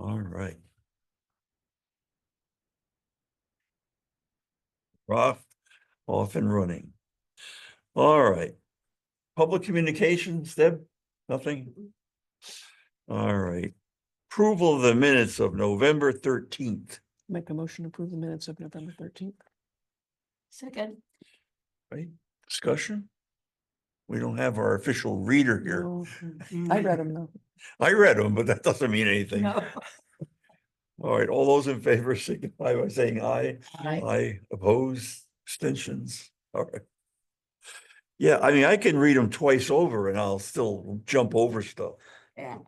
All right. Off and running. All right. Public communications, Deb? Nothing? All right. Approval of the minutes of November 13th. Make a motion to approve the minutes of November 13th. Second. Right? Discussion? We don't have our official reader here. No, I read them though. I read them, but that doesn't mean anything. No. All right, all those in favor signify by saying aye. Aye. Aye, oppose, abstentions. All right. Yeah, I mean, I can read them twice over and I'll still jump over stuff. Yeah.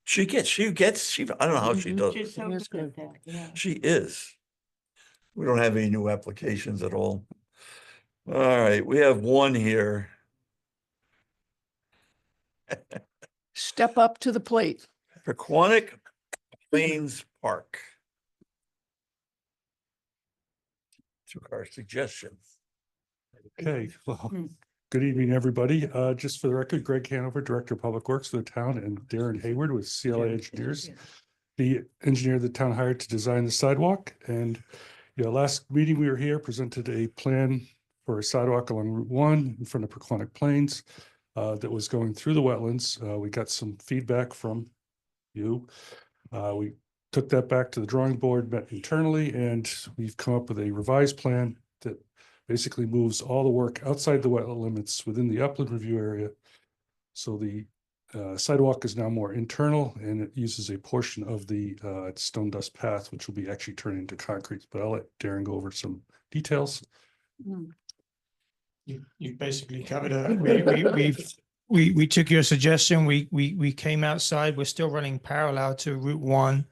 She I don't know how she does. She's so It is good at good. that, yeah. She is. We don't have any new applications at all. All right, we have one here. Step up to the plate. Pequannock Plains Park. Took our suggestions. Okay, well, Hmm. good evening, everybody. Just for the record, Greg Hanover, Director of Public Works for the town, and Darren Hayward with CLA Engineers, the engineer the town hired to design the sidewalk. And last meeting we were here, presented a plan for a sidewalk along Route 1 in front of Pequannock Plains that was going through the wetlands. We got some feedback from you. We took that back to the drawing board, met internally, and we've come up with a revised plan that basically moves all the work outside the wetland limits within the upland review area. So the sidewalk is now more internal, and it uses a portion of the stone dust path, which will be actually turned into concrete. But I'll let Darren go over some details. You basically covered it. We took your suggestion. We came outside. We're still running parallel to Route 1.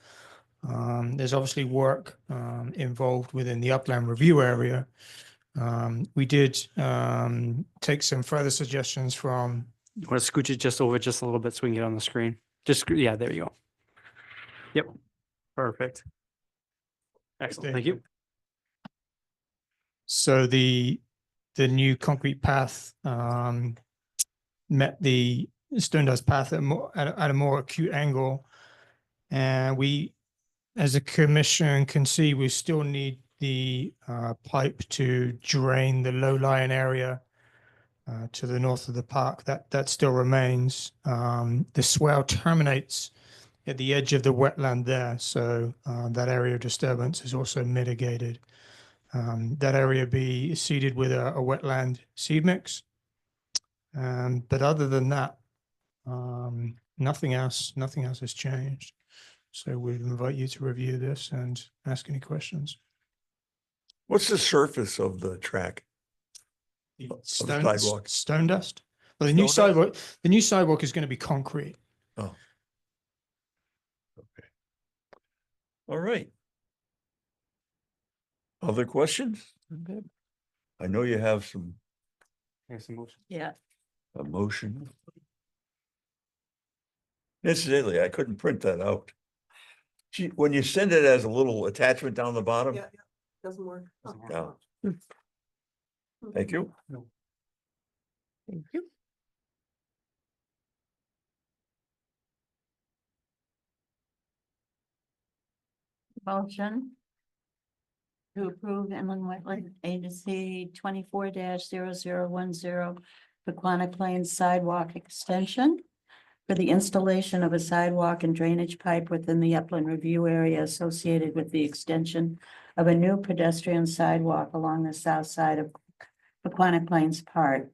There's obviously work involved within the upland review area. We did take some further suggestions from. You want to scooch it just over just a little bit so we can get on the screen? Just, yeah, there you go. Yep, perfect. Excellent, thank you. So the new concrete path met the stone dust path at a more acute angle. And we, as a commission, can see we still need the pipe to drain the low-lying area to the north of the park. That still remains. The swell terminates at the edge of the wetland there, so that area of disturbance is also mitigated. That area be seeded with a wetland seed mix. But other than that, nothing else has changed. So we invite you to review this and ask any questions. What's the surface of the track? Sidewalk. Stone dust. Well, the new sidewalk is going to be concrete. Oh. Okay. All right. Other questions? Okay. I know you have some Here's some motion. Yeah. emotion. Incidentally, I couldn't print that out. Gee, when you send it as a little attachment down the bottom. Yeah, doesn't work. No. Thank you. Thank you. Motion to approve Inland Wetland Agency 24-0010 Pequannock Plains Sidewalk Extension for the installation of a sidewalk and drainage pipe within the upland review area associated with the extension of a new pedestrian sidewalk along the south side of Pequannock Plains Park.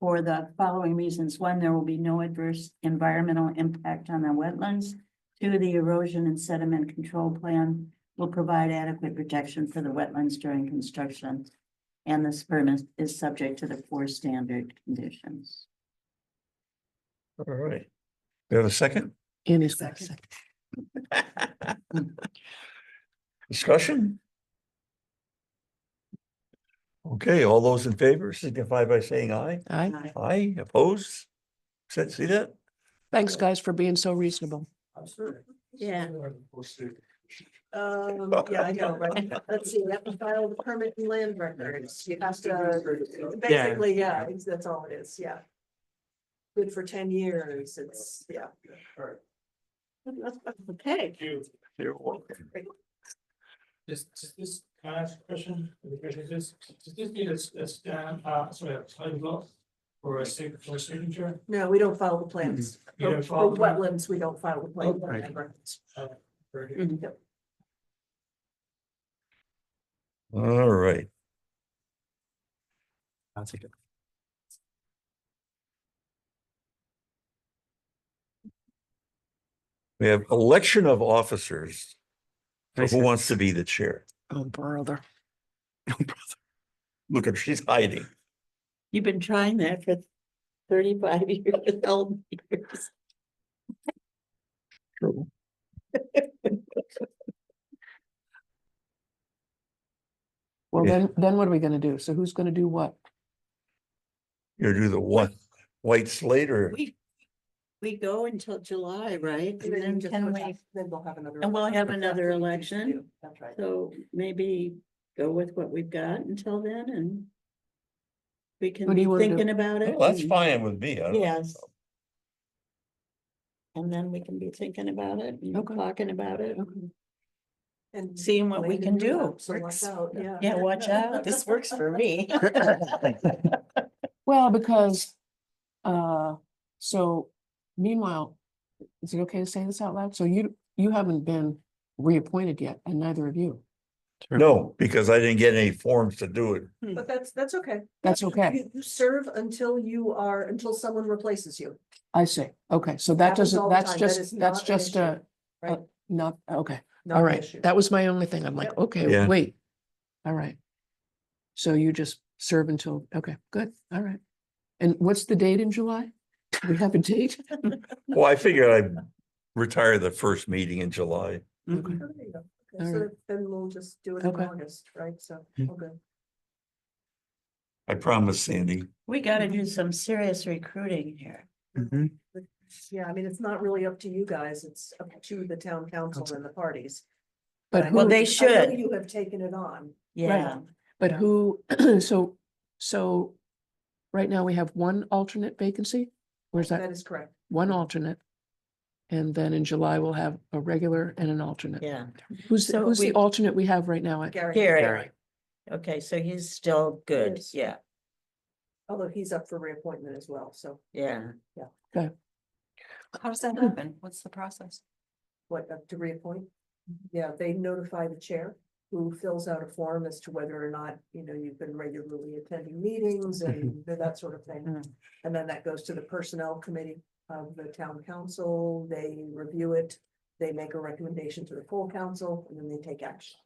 For the following reasons: one, there will be no adverse environmental impact on the wetlands. Two, the erosion and sediment control plan will provide adequate protection for the wetlands during construction. And this permit is subject to the 4 standard conditions. All right. We have a second? Annie's got a second. Discussion? Okay, all those in favor signify by saying aye. Aye. Aye, opposed? See that? Thanks, guys, for being so reasonable. Yeah. Yeah, I know, right? Let's see, we have to file the permit and land records. You have to, basically, yeah, that's all it is, yeah. good for 10 years. It's, yeah. Okay. You're welcome. Does this, can I ask a question? Does this need a stamp, sorry, a sign block or a signature? No, we don't file the plans. You don't For file the plan? wetlands, we don't file the plan. right. Very good. Mhm. All right. I'll take it. We have election of officers. So Nice. who wants to be the chair? Oh, brother. Look at, she's hiding. You've been trying that for 35 years, old years. True. Well, Yeah. then what are we gonna do? So who's gonna do what? You do the one white slate or? We go until July, right? And then And then just can put we, that- Then we'll have another. and we'll have election. another That's what we used to election. do. That's right. so maybe go with what we've got until then and we can What do be you wanna do? thinking about it. Well, that's and- fine with me. I don't- Yes. And then we can be thinking about it, and Okay. talking about it, And seeing what we land can and do. up, so watch out, yeah. Yeah, watch out. This works for me. Well, because, so meanwhile, is it okay to say this out loud? So you haven't been reappointed yet, and neither of you. No, because I didn't get any forms to do it. But that's okay. That's okay. You serve until until someone replaces you. I see. Okay, so that Happens all doesn't, the that's time. That is just, that's not an just issue, right? not, okay, Not all an right. issue. That was my only thing. I'm like, Yep. okay, Yeah. wait. All right. So you just serve until, okay, good, all right. And what's the date in July? Do we have a date? Well, I figured I'd retire the first meeting in July. Okay. Oh, there you go. Okay, All so right. then we'll just do it in Okay. August, right? So, Hmm. okay. I promise, Sandy. We gotta do some serious recruiting here. Mhm. Yeah, I mean, it's not really up to you guys. It's up to the town council and the parties. But I who? Well, they I know should. You have taken it on. Yeah, But Yeah. who, so right now we have one alternate vacancy? Where's That that? is correct. One alternate. And then in July, we'll have a regular and an alternate. yeah. Who's So the we- alternate we have right now? Gary, Gary. Okay, so he's still good. Yes. Yeah, although he's up for reappointment as well. So yeah. How does that happen? What's the process? what, to reappoint? Yeah, they notify the chair who fills out a form as to whether or not, you've been regularly attending meetings and that sort of thing. Mm. And then that goes to the personnel committee of the town council. They review it. They make a recommendation to the full council and then they take action.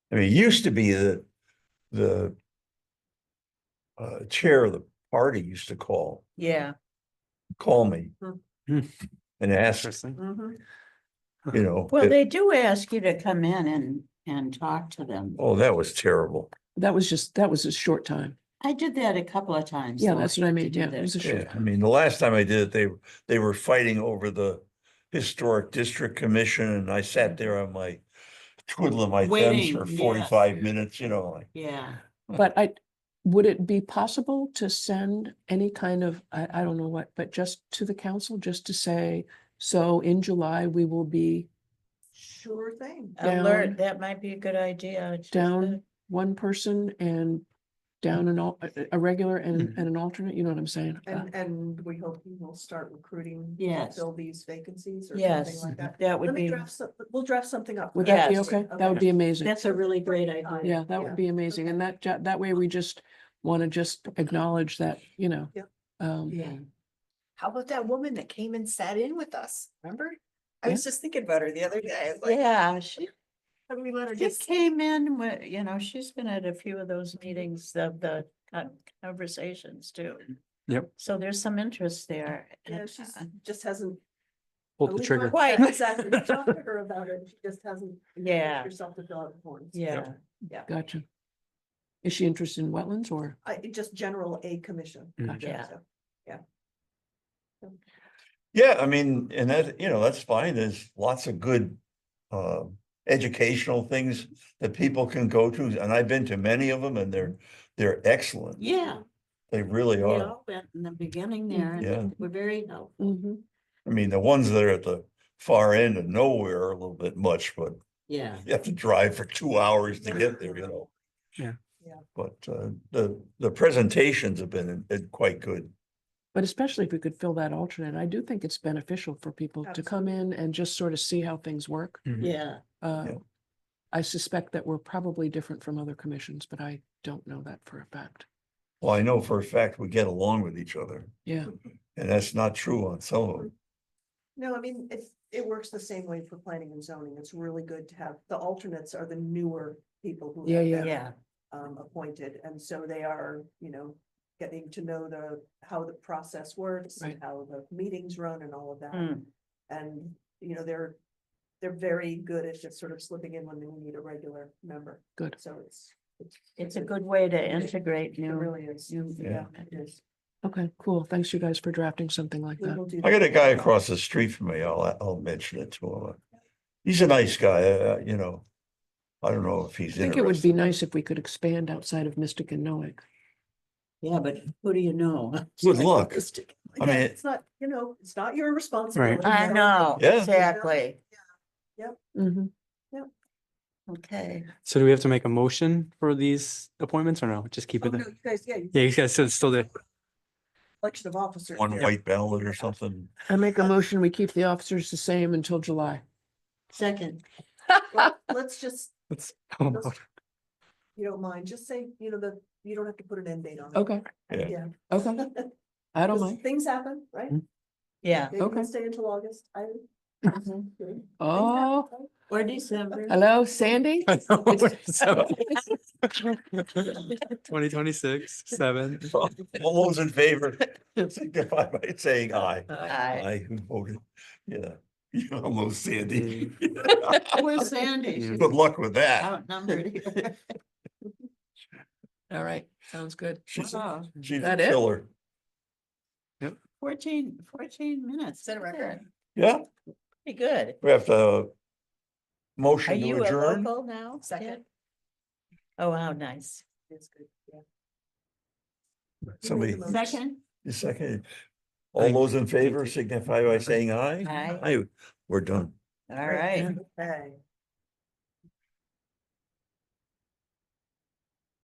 I mean, it used to be the chair of the party used to call Yeah, me Hmm. and ask, Interesting. well, they do ask you to come in and talk to them. oh, that was terrible. That was a short time. I did that a couple of times. Yeah, though, that's what I to mean. do Yeah, that. it was a short Yeah, I time. mean, the last time I did it, they were fighting over the historic district commission and I sat there on my twiddling my thumbs Waiting, for yes. 45 minutes, like. Yeah, But would it be possible to send any kind of, I don't know what, but just to the council, just to say, so in July, we will be Sure thing. Down. alert, that might be a good idea. just down one person and down a regular and Mhm. an alternate, you know what I'm saying? And we hope you will start recruiting. to Yes. Fill these vacancies or Yes, something like that. that would Let me be, draft we'll draft something up. Would that be Yes. okay? That would be amazing. that's a really great idea. Yeah, that would be amazing. And that way we just want to just acknowledge that, Yeah. Yeah, How about that woman that came and sat in with us? Remember? I was just thinking about her the other day. I was like, yeah, she how do we let her just just? came in, she's been at a few of those meetings of the conversations too. Yep. So there's some interest there. Yeah, and, she's just hasn't. Pull the we've trigger. not- Quite. Exactly. We talked to her about it. She just hasn't. Yeah. Herself to fill out the forms. Yeah, Gotcha. Is she interested in wetlands or? Just general aid commission. Mhm. Yeah. So, Yeah, I mean, and that's fine. There's lots of good educational things that people can go to, and I've been to many of them and they're excellent. yeah, They really We are. all went in the beginning there, and Yeah. we're very helpful. Mhm. I mean, the ones that are at the far end of nowhere are a little bit much, but Yeah. you have to drive for 2 hours to get there, you know? Yeah. Yeah. But the presentations have been quite good. But especially if we could fill that alternate, I do think it's beneficial for people to come in and just sort of see how things work. Yeah. Uh, Yeah. I suspect that we're probably different from other commissions, but I don't know that for a fact. Well, I know for a fact we get along with each other, Yeah, and that's not true on some of them. No, I mean, it works the same way for planning and zoning. It's really good to have, the alternates are the newer people who Yeah, have yeah. been, Yeah. appointed, and so they are, getting to know how the process works and Right. how the meetings run and all of that. Mm. And, they're very good at just sort of slipping in when we need a regular member. Good. So It's a good way to integrate It new. really is. Yeah. It is. okay, cool. Thanks you guys for drafting something like We that. will do I got a that. guy across the street from me, I'll mention it to him. He's a nice guy, I don't know if he's I think it would be interested. nice if we could expand outside of Mystic and Noack. Yeah, but who do you know? Good luck. I Again, mean, it's not, it's not your responsibility. I know, Yeah. exactly. Mhm. Okay. So do we have to make a motion for these appointments or no? Just keep Oh, it no, there? you guys, you Yeah, you guys said it's still there. election of officers. one yeah. white ballot or something. I make a motion, we keep the officers the same until July. Second. Well, let's just, Let's- you don't mind, just say, you don't have to put an end date on it. Okay, Yeah. Yeah. okay. I don't 'Cause mind. things happen, right? Yeah. Maybe we'll Okay. stay until August. Oh, Or December. hello, Sandy? 2026, 7. All those in favor, signify by saying aye. Aye. Aye, who voted? Yeah, you almost Sandy. Where's Sandy? She's Good luck with that. outnumbered here. All right, sounds good. She's Wow. she's a That it? killer. 14 minutes. Set a record. Yeah, Pretty good. we have to Are motion to you a adjourn. local now? Second. Oh, how nice. It's good, yeah. Somebody, Second? a second. All those in favor signify by saying aye. Aye. Aye, we're done. All right. Okay.